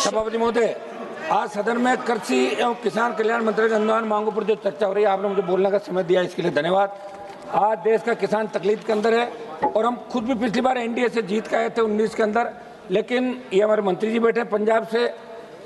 सभापति महोदय, आज सदन में कृषि एवं किसान कल्याण मंत्री के अनुदान मांगों पर जो चर्चा हो रही है, आपने मुझे बोलने का समय दिया, इसके लिए धन्यवाद। आज देश का किसान तकलीफ के अंदर है और हम खुद भी पिछली बार एनडीए से जीत के आए थे 19 के अंदर, लेकिन ये हमारे मंत्री जी बैठे पंजाब से,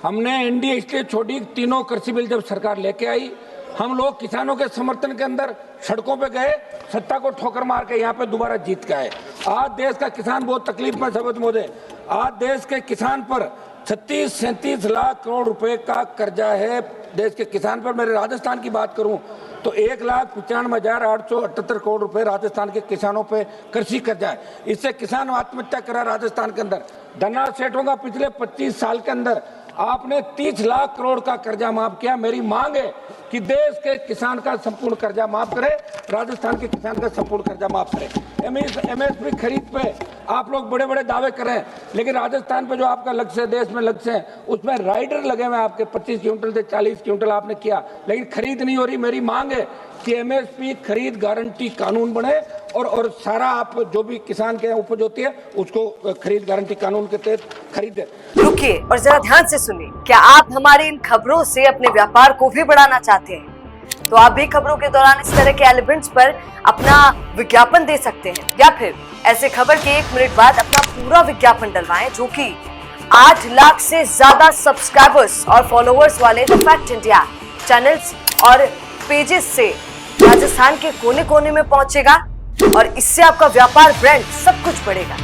हमने एनडीए इसलिए छोड़ी, तीनों कृषि बिल जब सरकार लेके आई, हम लोग किसानों के समर्थन के अंदर सड़कों पे गए, सत्ता को ठोकर मार के यहाँ पे दोबारा जीत के आए। आज देश का किसान बहुत तकलीफ में, सभापति महोदय, आज देश के किसान पर 36-37 लाख करोड़ रुपए का कर्जा है देश के किसान पर। मेरे राजस्थान की बात करूं तो 1,95,878 करोड़ रुपए राजस्थान के किसानों पे कृषि कर्जा है। इससे किसान आत्महत्या करा राजस्थान के अंदर। धनराज सेठों का पिछले 25 साल के अंदर आपने 30 लाख करोड़ का कर्जा माफ किया। मेरी मांग है कि देश के किसान का संपूर्ण कर्जा माफ करे, राजस्थान के किसान का संपूर्ण कर्जा माफ करे। एमएसपी खरीद पे आप लोग बड़े बड़े दावे करें, लेकिन राजस्थान पे जो आपका लक्ष्य है, देश में लक्ष्य है, उसमें राइडर लगे हुए आपके 25 क्विंटल से 40 क्विंटल आपने किया, लेकिन खरीद नहीं हो रही। मेरी मांग है कि एमएसपी खरीद गारंटी कानून बने और सारा आप जो भी किसान के उपज होती है उसको खरीद गारंटी कानून के तहत खरीदे। रुकिए और जरा ध्यान से सुनिए। क्या आप हमारी इन खबरों से अपने व्यापार को भी बढ़ाना चाहते हैं? तो आप भी खबरों के दौरान इस तरह के एलिमेंट्स पर अपना विज्ञापन दे सकते हैं, या फिर ऐसे खबर के 1 मिनट बाद अपना पूरा विज्ञापन डलवाएं, जो कि 8 लाख से ज्यादा सब्सक्राइबर्स और फॉलोअर्स वाले द फैक्ट इंडिया चैनल्स और पेजेस से राजस्थान के कोने कोने में पहुंचेगा और इससे आपका व्यापार, ब्रांड सब कुछ बढ़ेगा।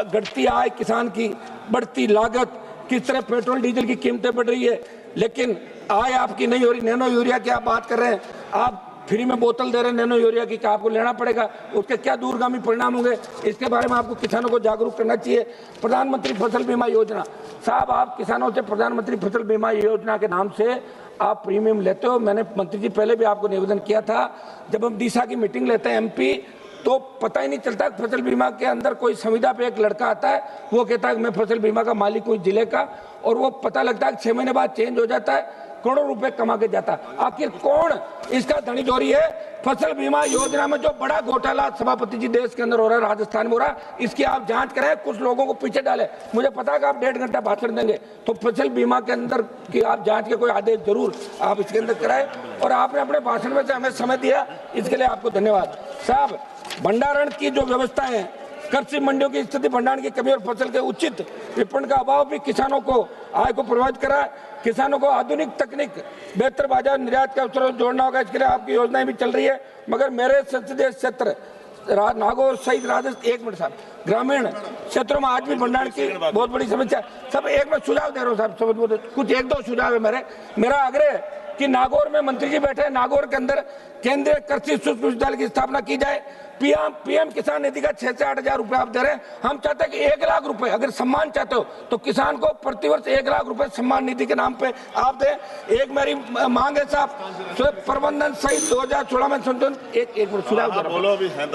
घटती आय किसान की, बढ़ती लागत, किस तरह पेट्रोल डीजल की कीमतें बढ़ रही है, लेकिन आय आपकी नहीं हो रही। नैनो यूरिया की आप बात कर रहे हैं, आप फ्री में बोतल दे रहे हैं नैनो यूरिया की, आपको लेना पड़ेगा, उसके क्या दूरगामी परिणाम होंगे, इसके बारे में आपको किसानों को जागरूक करना चाहिए। प्रधानमंत्री फसल बीमा योजना, साहब आप किसानों से प्रधानमंत्री फसल बीमा योजना के नाम से आप प्रीमियम लेते हो। मैंने मंत्री जी पहले भी आपको निवेदन किया था, जब हम दिशा की मीटिंग लेते हैं एमपी, तो पता ही नहीं चलता फसल बीमा के अंदर कोई संविदा पे एक लड़का आता है, वो कहता है मैं फसल बीमा का मालिक हूँ जिले का, और वो पता लगता है 6 महीने बाद चेंज हो जाता है, करोड़ों रुपए कमा के जाता है। आखिर कौन इसका धनी चोरी है? फसल बीमा योजना में जो बड़ा घोटाला सभापति जी देश के अंदर हो रहा है, राजस्थान में हो रहा है, इसकी आप जांच करें, कुछ लोगों को पीछे डालें। मुझे पता है कि आप 1.5 घंटा भाषण देंगे, तो फसल बीमा के अंदर की आप जांच के कोई आदेश जरूर आप इसके अंदर कराएं, और आपने अपने भाषण में से हमें समय दिया, इसके लिए आपको धन्यवाद। साहब, भंडारण की जो व्यवस्था है, कृषि मंडियों की स्थिति, भंडारण की कमी और फसल के उचित विपणन का अभाव भी किसानों को आय को प्रभावित करा। किसानों को आधुनिक तकनीक, बेहतर बाजार, निर्यात के अवसरों जोड़ना होगा, इसके लिए आपकी योजनाएं भी चल रही है, मगर मेरे संसदीय क्षेत्र नागौर सहित राजस्थान, 1 मिनट साहब, ग्रामीण क्षेत्रों में आज भी भंडारण की बहुत बड़ी समस्या। सब एक मैं सुझाव दे रहा हूँ साहब, समझ कुछ 1-2 सुझाव है मेरा आग्रह कि नागौर में मंत्री जी बैठे हैं, नागौर के अंदर केंद्रीय कृषि सूक्ष्म विश्वविद्यालय की स्थापना की जाए। पीएम किसान निधि का 6 से 8 हजार रुपए आप दे रहे हैं, हम चाहते हैं कि 1 लाख रुपए, अगर सम्मान चाहते हो तो किसान को प्रतिवर्ष 1 लाख रुपए सम्मान निधि के नाम पे आप दें। एक मेरी मांग है साहब, प्रबंधन सहित 2016 में संशोधन, एक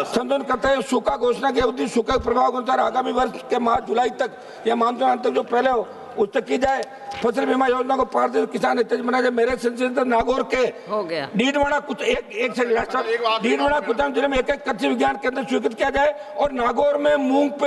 संशोधन करते हैं, सूखा घोषणा की अवधि सूखे प्रभाव के अनुसार आगामी वर्ष के मार्च जुलाई तक या मानसून अंत तक जो पहले हो उस तक की जाए। फसल बीमा योजना को पारदर्शी किसान हित बनाया जाए। मेरे संसदीय नागौर के डीडवाड़ा कुछ डीडवाड़ा कुचाम जिले में एक कृषि विज्ञान केंद्र स्वीकृत किया जाए, और नागौर में मूंग पे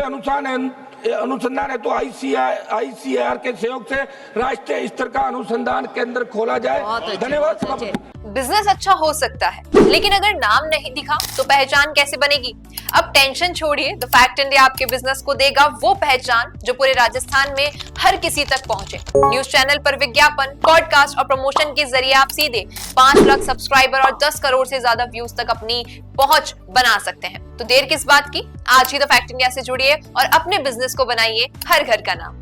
अनुसंधान है तो आईसीएआर के सहयोग से राष्ट्रीय स्तर का अनुसंधान केंद्र खोला जाए। धन्यवाद। बिजनेस अच्छा हो सकता है, लेकिन अगर नाम नहीं दिखा तो पहचान कैसे बनेगी? अब टेंशन छोड़िए, द फैक्ट इंडिया आपके बिजनेस को देगा वो पहचान जो पूरे राजस्थान में हर किसी तक पहुंचे। न्यूज चैनल पर विज्ञापन, पॉडकास्ट और प्रमोशन के जरिए आप सीधे 5 लाख सब्सक्राइबर और 10 करोड़ से ज्यादा व्यूज तक अपनी पहुंच बना सकते हैं। तो देर किस बात की, आज ही द फैक्ट इंडिया से जुड़िए और अपने बिजनेस को बनाइए हर घर का नाम।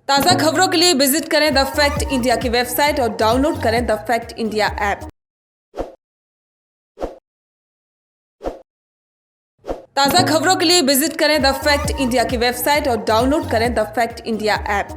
ताज़ा खबरों के लिए विजिट करें द फैक्ट इंडिया की वेबसाइट और डाउनलोड करें द फैक्ट इंडिया ऐप। ताज़ा खबरों के लिए विजिट करें द फैक्ट इंडिया की वेबसाइट और डाउनलोड करें द फैक्ट इंडिया ऐप।